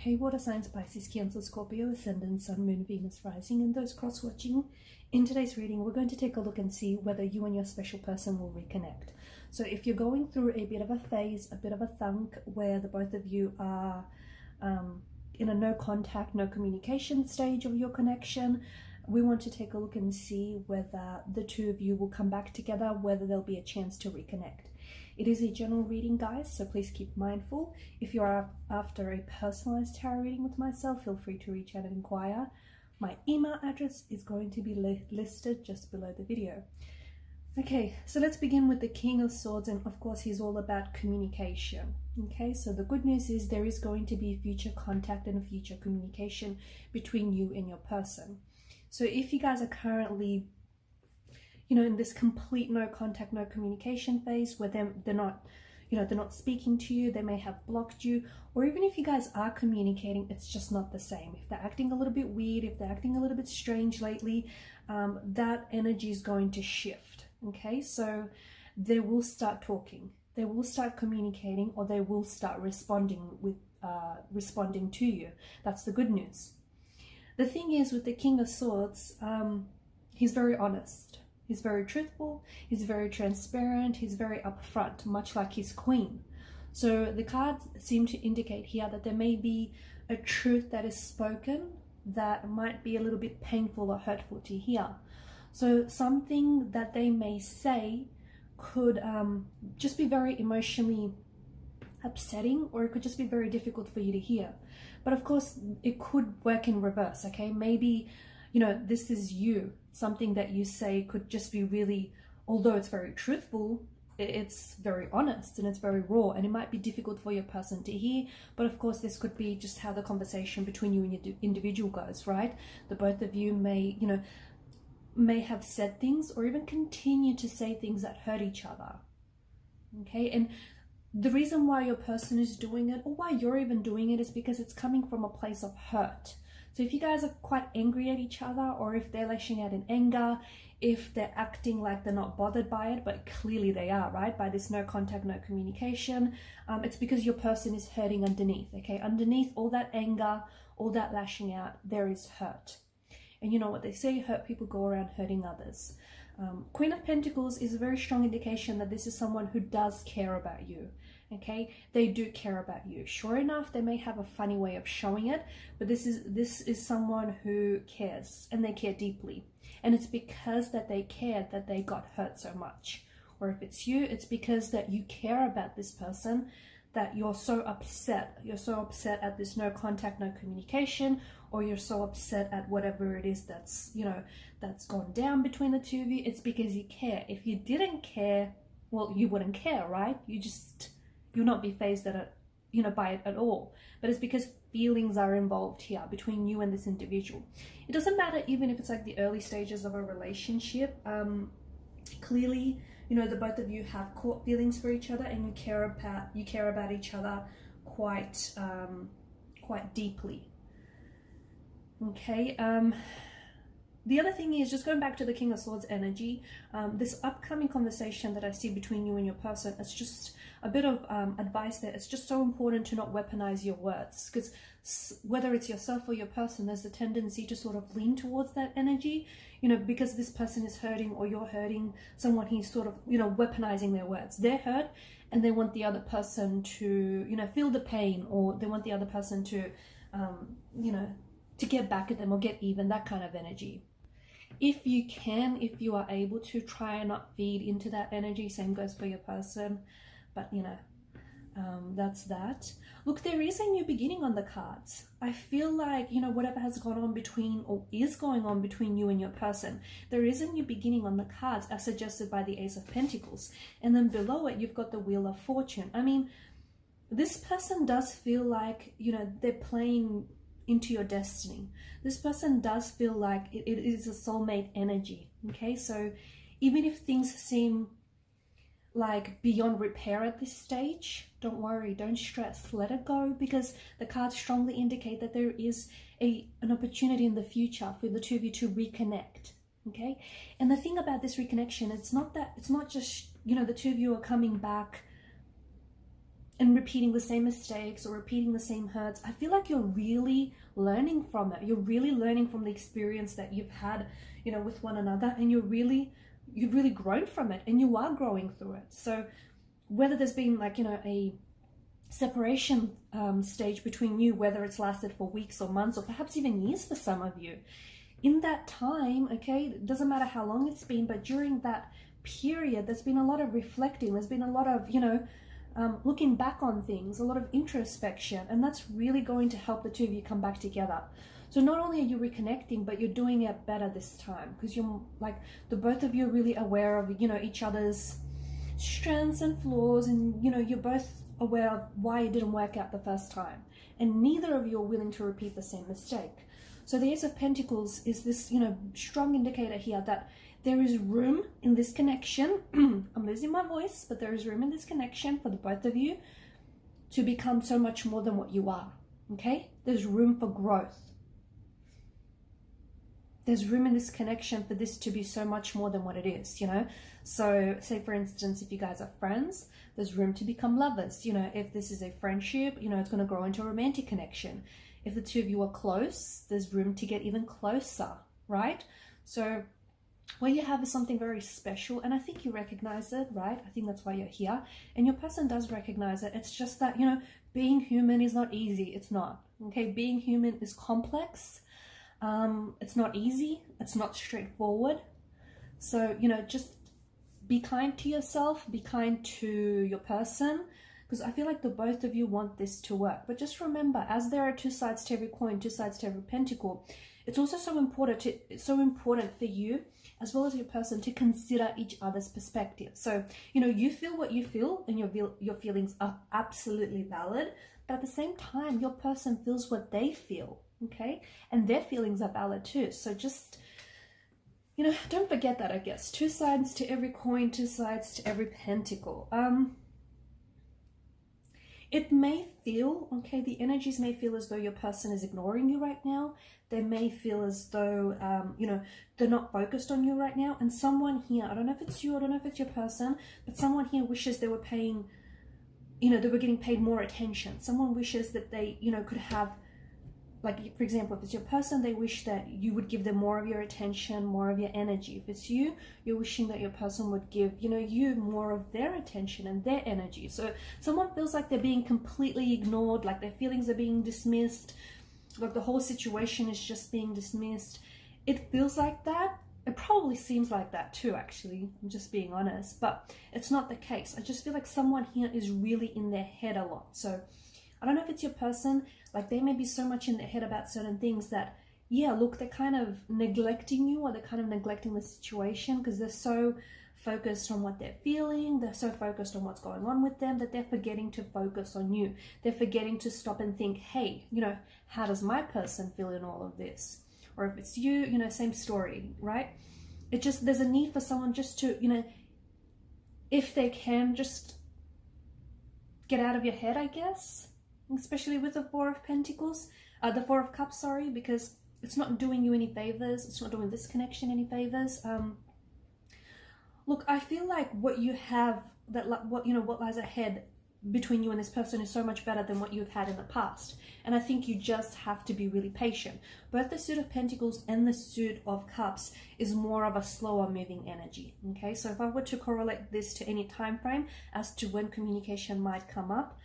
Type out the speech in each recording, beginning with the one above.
Okay, water signs, Pisces, Cancer, Scorpio, Ascendant, Sun, Moon, Venus, Rising, and those cross-watching. In today's reading, we're going to take a look and see whether you and your special person will reconnect. So if you're going through a bit of a phase, a bit of a thunk, where the both of you are in a no contact, no communication stage of your connection, we want to take a look and see whether the two of you will come back together, whether there'll be a chance to reconnect. It is a general reading, guys, so please keep mindful. If you are after a personalized tarot reading with myself, feel free to reach out and inquire. My email address is going to be listed just below the video. Okay, so let's begin with the King of Swords, and of course he's all about communication. Okay, so the good news is there is going to be future contact and future communication between you and your person. So if you guys are currently, in this complete no contact, no communication phase where they're not speaking to you, they may have blocked you, or even if you guys are communicating, it's just not the same. If they're acting a little bit weird, if they're acting a little bit strange lately, that energy is going to shift. Okay, so they will start talking, they will start communicating, or they will start responding to you. That's the good news. The thing is, with the King of Swords, he's very honest. He's very truthful, he's very transparent, he's very upfront, much like his queen. So the cards seem to indicate here that there may be a truth that is spoken that might be a little bit painful or hurtful to hear. So something that they may say could just be very emotionally upsetting, or it could just be very difficult for you to hear. But of course, it could work in reverse, okay? Maybe, this is you. Something that you say could just be really, although it's very truthful, it's very honest and it's very raw, and it might be difficult for your person to hear. But of course, this could be just how the conversation between you and your individual goes, right? The both of you may have said things or even continue to say things that hurt each other. Okay, and the reason why your person is doing it, or why you're even doing it, is because it's coming from a place of hurt. So if you guys are quite angry at each other, or if they're lashing out in anger, if they're acting like they're not bothered by it, but clearly they are, right? By this no contact, no communication, it's because your person is hurting underneath, okay? Underneath all that anger, all that lashing out, there is hurt. And you know what they say, hurt people go around hurting others. Queen of Pentacles is a very strong indication that this is someone who does care about you. Okay, they do care about you. Sure enough, they may have a funny way of showing it, but this is someone who cares, and they care deeply. And it's because that they cared that they got hurt so much. Or if it's you, it's because that you care about this person, that you're so upset. You're so upset at this no contact, no communication, or you're so upset at whatever it is that's gone down between the two of you. It's because you care. If you didn't care, well, you wouldn't care, right? You'll not be phased by it at all. But it's because feelings are involved here between you and this individual. It doesn't matter even if it's like the early stages of a relationship. Clearly, the both of you have caught feelings for each other, and you care about each other quite deeply. Okay. The other thing is, just going back to the King of Swords energy, this upcoming conversation that I see between you and your person, it's just a bit of advice there. It's just so important to not weaponize your words, because whether it's yourself or your person, there's a tendency to sort of lean towards that energy, because this person is hurting or you're hurting someone, he's sort of, weaponizing their words. They're hurt and they want the other person to, feel the pain, or they want the other person to, to get back at them or get even, that kind of energy. If you are able to, try and not feed into that energy. Same goes for your person. But, that's that. Look, there is a new beginning on the cards. I feel like, whatever has gone on between, or is going on between you and your person, there is a new beginning on the cards, as suggested by the Ace of Pentacles. And then below it, you've got the Wheel of Fortune. I mean, this person does feel like, they're playing into your destiny. This person does feel like it is a soulmate energy. Okay, so even if things seem like beyond repair at this stage, don't worry, don't stress, let it go, because the cards strongly indicate that there is an opportunity in the future for the two of you to reconnect. Okay, and the thing about this reconnection, it's not just the two of you are coming back and repeating the same mistakes or repeating the same hurts, I feel like you're really learning from it. You're really learning from the experience that you've had, you know, with one another, and you've really grown from it, and you are growing through it. So whether there's been like, you know, a separation stage between you, whether it's lasted for weeks or months or perhaps even years for some of you, in that time, okay, it doesn't matter how long it's been, but during that period, there's been a lot of reflecting, there's been a lot of, you know, looking back on things, a lot of introspection, and that's really going to help the two of you come back together. So not only are you reconnecting, but you're doing it better this time, because you're like, the both of you are really aware of, you know, each other's strengths and flaws, and, you know, you're both aware of why it didn't work out the first time, and neither of you are willing to repeat the same mistake. So the Ace of Pentacles is this, you know, strong indicator here that there is room in this connection. I'm losing my voice, but there is room in this connection for the both of you to become so much more than what you are, okay? There's room for growth. There's room in this connection for this to be so much more than what it is, you know? So say, for instance, if you guys are friends, there's room to become lovers. You know, if this is a friendship, you know, it's going to grow into a romantic connection. If the two of you are close, there's room to get even closer, right? So what you have is something very special, and I think you recognize it, right? I think that's why you're here, and your person does recognize it. It's just that, you know, being human is not easy. It's not, okay? Being human is complex. It's not easy. It's not straightforward. So, you know, just be kind to yourself, be kind to your person, because I feel like the both of you want this to work. But just remember, as there are two sides to every coin, two sides to every pentacle, it's also so important for you as well as your person to consider each other's perspective. So, you know, you feel what you feel, and your feelings are absolutely valid, but at the same time, your person feels what they feel, okay? And their feelings are valid too. So just, you know, don't forget that, I guess. Two sides to every coin, two sides to every pentacle. It may feel, okay, the energies may feel as though your person is ignoring you right now. They may feel as though, you know, they're not focused on you right now. And someone here, I don't know if it's you, I don't know if it's your person, but someone here wishes they were paying, you know, they were getting paid more attention. Someone wishes that they, you know, could have, like, for example, if it's your person, they wish that you would give them more of your attention, more of your energy. If it's you, you're wishing that your person would give, you know, you more of their attention and their energy. So someone feels like they're being completely ignored, like their feelings are being dismissed, like the whole situation is just being dismissed. It feels like that. It probably seems like that too, actually. I'm just being honest, but it's not the case. I just feel like someone here is really in their head a lot. So I don't know if it's your person, like they may be so much in their head about certain things that, yeah, look, they're kind of neglecting you, or they're kind of neglecting the situation because they're so focused on what they're feeling, they're so focused on what's going on with them that they're forgetting to focus on you. They're forgetting to stop and think, hey, you know, how does my person feel in all of this? Or if it's you, you know, same story, right? It just, there's a need for someone just to, you know, if they can, just get out of your head, I guess. Especially with the Four of Pentacles, the Four of Cups, sorry, because it's not doing you any favors. It's not doing this connection any favors. Look, I feel like what you have, what lies ahead between you and this person is so much better than what you've had in the past. And I think you just have to be really patient. Both the Suit of Pentacles and the Suit of Cups is more of a slower moving energy. Okay, so if I were to correlate this to any time frame as to when communication might come up,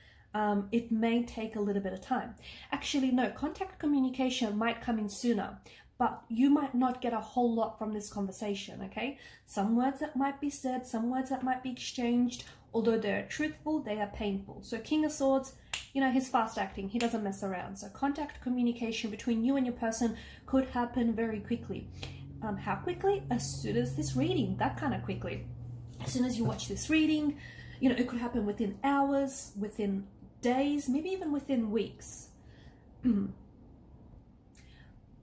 it may take a little bit of time. Actually, no, contact communication might come in sooner, but you might not get a whole lot from this conversation, okay? Some words that might be said, some words that might be exchanged, although they're truthful, they are painful. So King of Swords, you know, he's fast acting, he doesn't mess around. So contact communication between you and your person could happen very quickly. How quickly? As soon as this reading, that kind of quickly. As soon as you watch this reading, you know, it could happen within hours, within days, maybe even within weeks.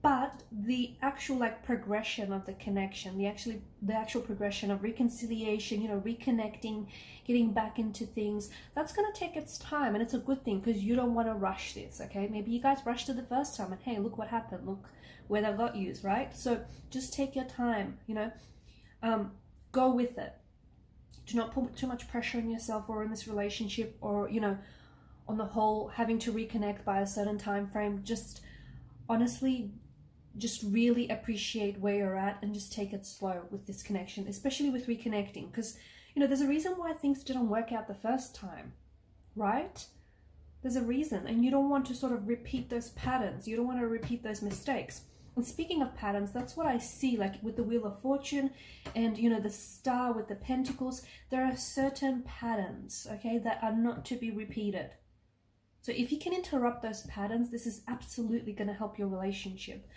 But the actual like progression of the connection, the actual progression of reconciliation, you know, reconnecting, getting back into things, that's going to take its time, and it's a good thing because you don't want to rush this, okay? Maybe you guys rushed it the first time and hey, look what happened, look where that got you, right? So just take your time, you know, go with it. Do not put too much pressure on yourself or in this relationship, or, you know, on the whole, having to reconnect by a certain time frame, just honestly, just really appreciate where you're at and just take it slow with this connection, especially with reconnecting, because there's a reason why things didn't work out the first time, right? There's a reason, and you don't want to sort of repeat those patterns. You don't want to repeat those mistakes. And speaking of patterns, that's what I see, like with the Wheel of Fortune and the Star with the Pentacles. There are certain patterns, okay, that are not to be repeated. So if you can interrupt those patterns, this is absolutely going to help your relationship.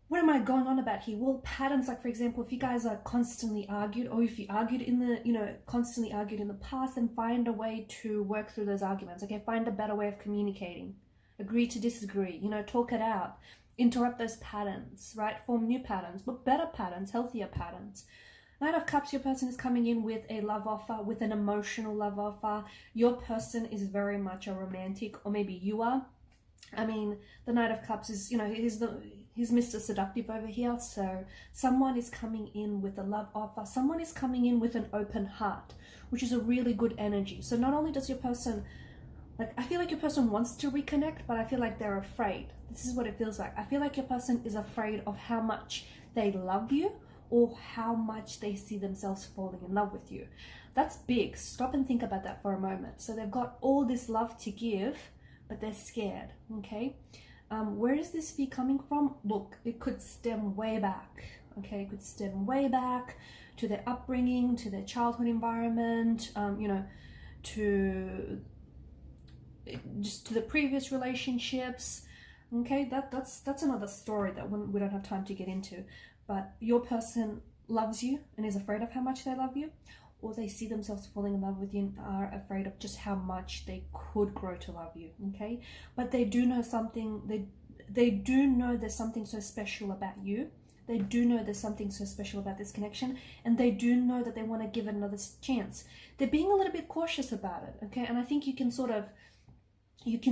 What am I going on about here? Well, patterns, like for example, if you guys are constantly argued, or if you argued in the, constantly argued in the past, then find a way to work through those arguments. Okay, find a better way of communicating. Agree to disagree, talk it out. Interrupt those patterns, right? Form new patterns, but better patterns, healthier patterns. Knight of Cups, your person is coming in with a love offer, with an emotional love offer. Your person is very much a romantic, or maybe you are. I mean, the Knight of Cups is, he's Mr. Seductive over here. So someone is coming in with a love offer. Someone is coming in with an open heart, which is a really good energy. So not only does your person, I feel like your person wants to reconnect, but I feel like they're afraid. This is what it feels like. I feel like your person is afraid of how much they love you, or how much they see themselves falling in love with you. That's big. Stop and think about that for a moment. So they've got all this love to give, but they're scared, okay? Where is this fear coming from? Look, it could stem way back, okay? It could stem way back to their upbringing, to their childhood environment, to the previous relationships, okay? That's another story that we don't have time to get into. But your person loves you and is afraid of how much they love you, or they see themselves falling in love with you and are afraid of just how much they could grow to love you, okay? But they do know something, they do know there's something so special about you. They do know there's something so special about this connection, and they do know that they want to give it another chance. They're being a little bit cautious about it, okay? And I think you can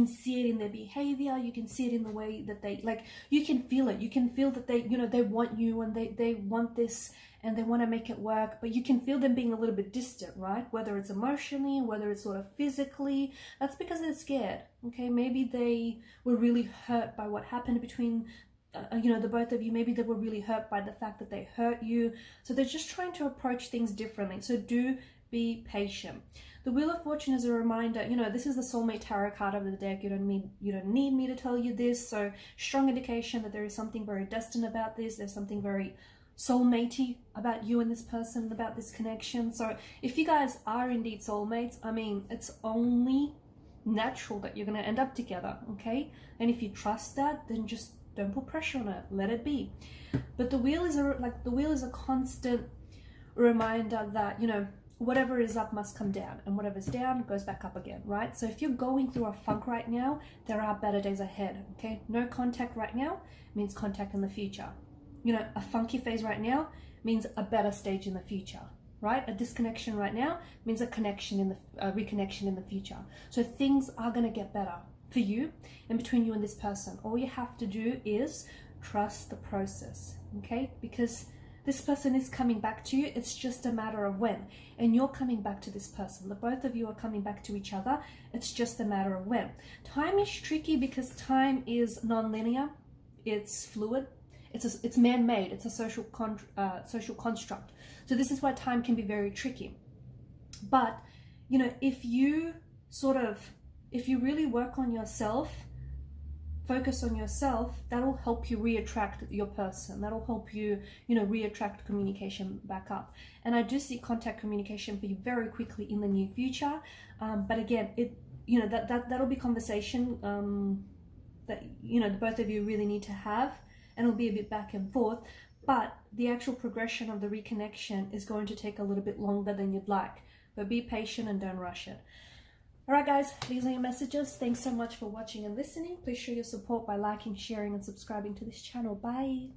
see it in their behavior. You can see it in the way that they, you can feel it. You can feel that they, they want you, and they want this, and they want to make it work, but you can feel them being a little bit distant, right? Whether it's emotionally, whether it's sort of physically, that's because they're scared, okay? Maybe they were really hurt by what happened between, the both of you. Maybe they were really hurt by the fact that they hurt you. So they're just trying to approach things differently. So do be patient. The Wheel of Fortune is a reminder, this is the soulmate tarot card of the deck. You don't need me to tell you this. So strong indication that there is something very destined about this. There's something very soulmatey about you and this person, about this connection. So if you guys are indeed soulmates, I mean, it's only natural that you're going to end up together, okay? And if you trust that, then just don't put pressure on it. Let it be. But the wheel is a constant reminder that, whatever is up must come down, and whatever's down goes back up again, right? So if you're going through a funk right now, there are better days ahead, okay? No contact right now means contact in the future. A funky phase right now means a better stage in the future, right? A disconnection right now means a connection reconnection in the future. So things are going to get better for you and between you and this person. All you have to do is trust the process, okay? Because this person is coming back to you. It's just a matter of when. And you're coming back to this person. The both of you are coming back to each other. It's just a matter of when. Time is tricky because time is non-linear. It's fluid. It's man-made. It's a social construct. So this is why time can be very tricky. But, if you really work on yourself, focus on yourself, that'll help you reattract your person. That'll help you, reattract communication back up. And I do see contact communication for you very quickly in the near future. But again, that'll be conversation that, the both of you really need to have, and it'll be a bit back and forth. But the actual progression of the reconnection is going to take a little bit longer than you'd like. But be patient and don't rush it. Alright guys, these are your messages. Thanks so much for watching and listening. Please show your support by liking, sharing and subscribing to this channel. Bye!